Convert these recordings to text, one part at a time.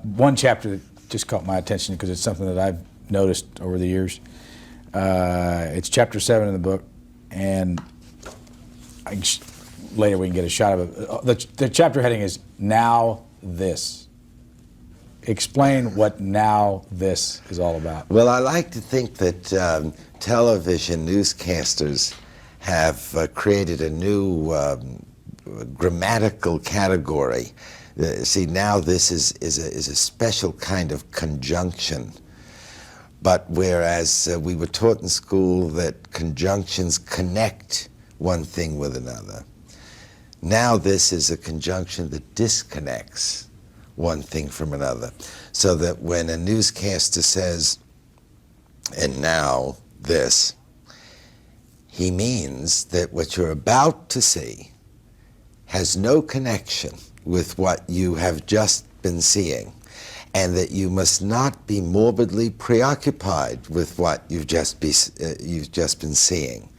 One chapter that just caught my attention because it's something that I've noticed over the years. It's chapter 7 in the book, and later we can get a shot of it. The chapter heading is Now This. Explain what Now This is all about. Well, I like to think that television newscasters have created a new grammatical category. See, now this is a special kind of conjunction. But whereas we were taught in school that conjunctions connect one thing with another, now this is a conjunction that disconnects one thing from another. So that when a newscaster says, and now this, he means that what you're about to see has no connection with what you have just been seeing, and that you must not be morbidly preoccupied with what you've just been seeing,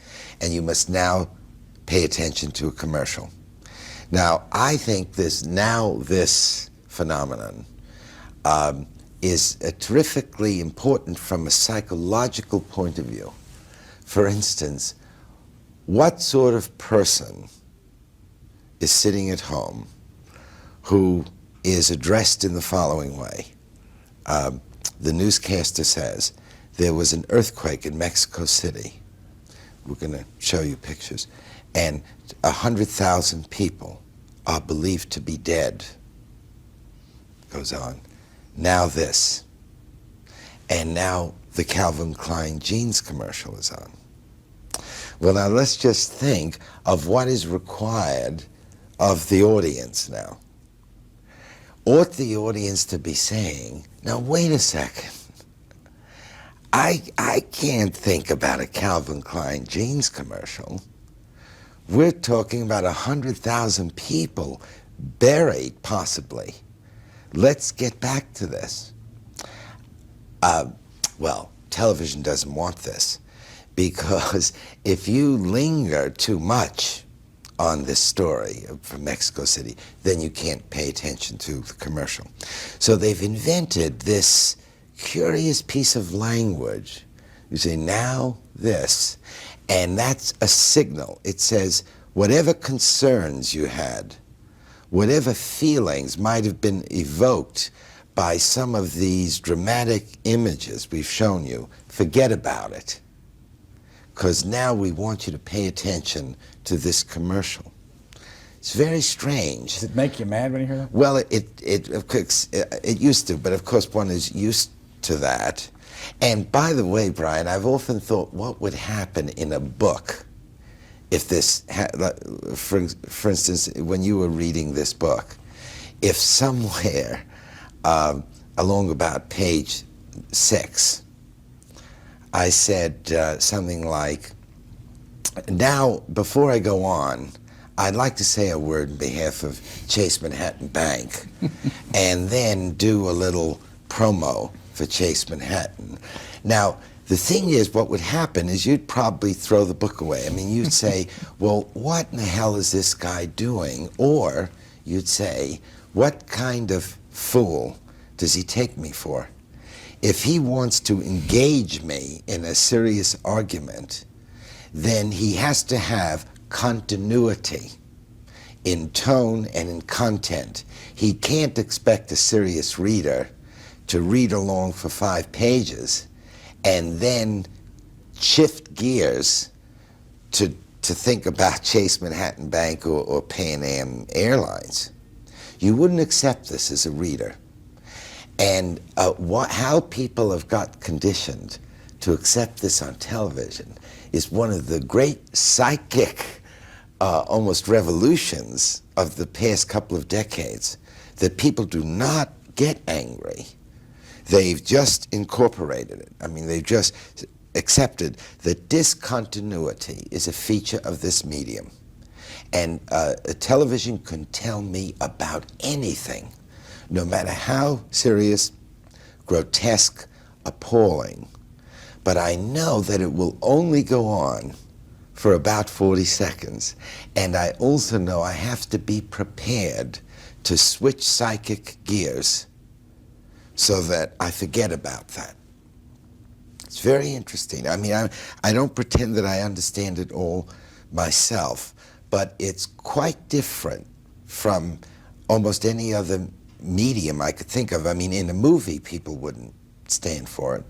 and you must now pay attention to a commercial. Now, I think this now this phenomenon is terrifically important from a psychological point of view. For instance, what sort of person is sitting at home who is addressed in the following way? The newscaster says, there was an earthquake in Mexico City. We're going to show you pictures. And 100,000 people are believed to be dead. Goes on. Now this. And now the Calvin Klein jeans commercial is on. Well, now let's just think of what is required of the audience now. Ought the audience to be saying, now wait a second, I can't think about a Calvin Klein jeans commercial. We're talking about 100,000 people buried, possibly. Let's get back to this. Well, television doesn't want this, because if you linger too much on this story from Mexico City, then you can't pay attention to the commercial. So they've invented this curious piece of language. You say, now this, and that's a signal. It says, whatever concerns you had, whatever feelings might have been evoked by some of these dramatic images we've shown you, forget about it. Because now we want you to pay attention to this commercial. It's very strange. Does it make you mad when you hear that? Well, it used to, but of course one is used to that. And by the way, Brian, I've often thought what would happen in a book if this, for instance, when you were reading this book, if somewhere along about page 6, I said something like, now, before I go on, I'd like to say a word in behalf of Chase Manhattan Bank, and then do a little promo for Chase Manhattan. Now, the thing is, what would happen is you'd probably throw the book away. I mean, you'd say, well, what in the hell is this guy doing? Or you'd say, what kind of fool does he take me for? If he wants to engage me in a serious argument, then he has to have continuity in tone and in content. He can't expect a serious reader to read along for 5 pages and then shift gears to think about Chase Manhattan Bank or Pan Am Airlines. You wouldn't accept this as a reader. And how people have got conditioned to accept this on television is one of the great psychic, almost revolutions of the past couple of decades, that people do not get angry. They've just incorporated it. I mean, they've just accepted that discontinuity is a feature of this medium. And a television can tell me about anything, no matter how serious, grotesque, appalling. But I know that it will only go on for about 40 seconds. And I also know I have to be prepared to switch psychic gears so that I forget about that. It's very interesting. I mean, I don't pretend that I understand it all myself, but it's quite different from almost any other medium I could think of. I mean, in a movie, people wouldn't stand for it.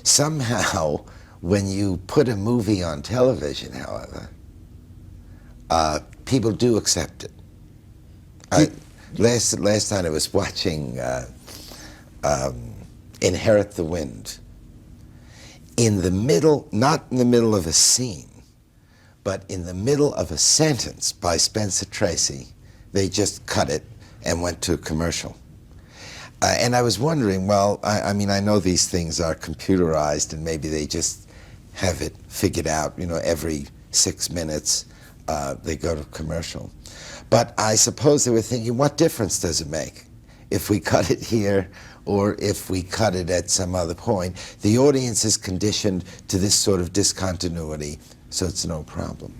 Somehow, when you put a movie on television, however, people do accept it. Last night I was watching Inherit the Wind. In the middle, not in the middle of a scene, but in the middle of a sentence by Spencer Tracy, they just cut it and went to a commercial. And I was wondering, well, I mean, I know these things are computerized and maybe they just have it figured out, you know, every 6 minutes they go to commercial. But I suppose they were thinking, what difference does it make if we cut it here or if we cut it at some other point? The audience is conditioned to this sort of discontinuity, so it's no problem.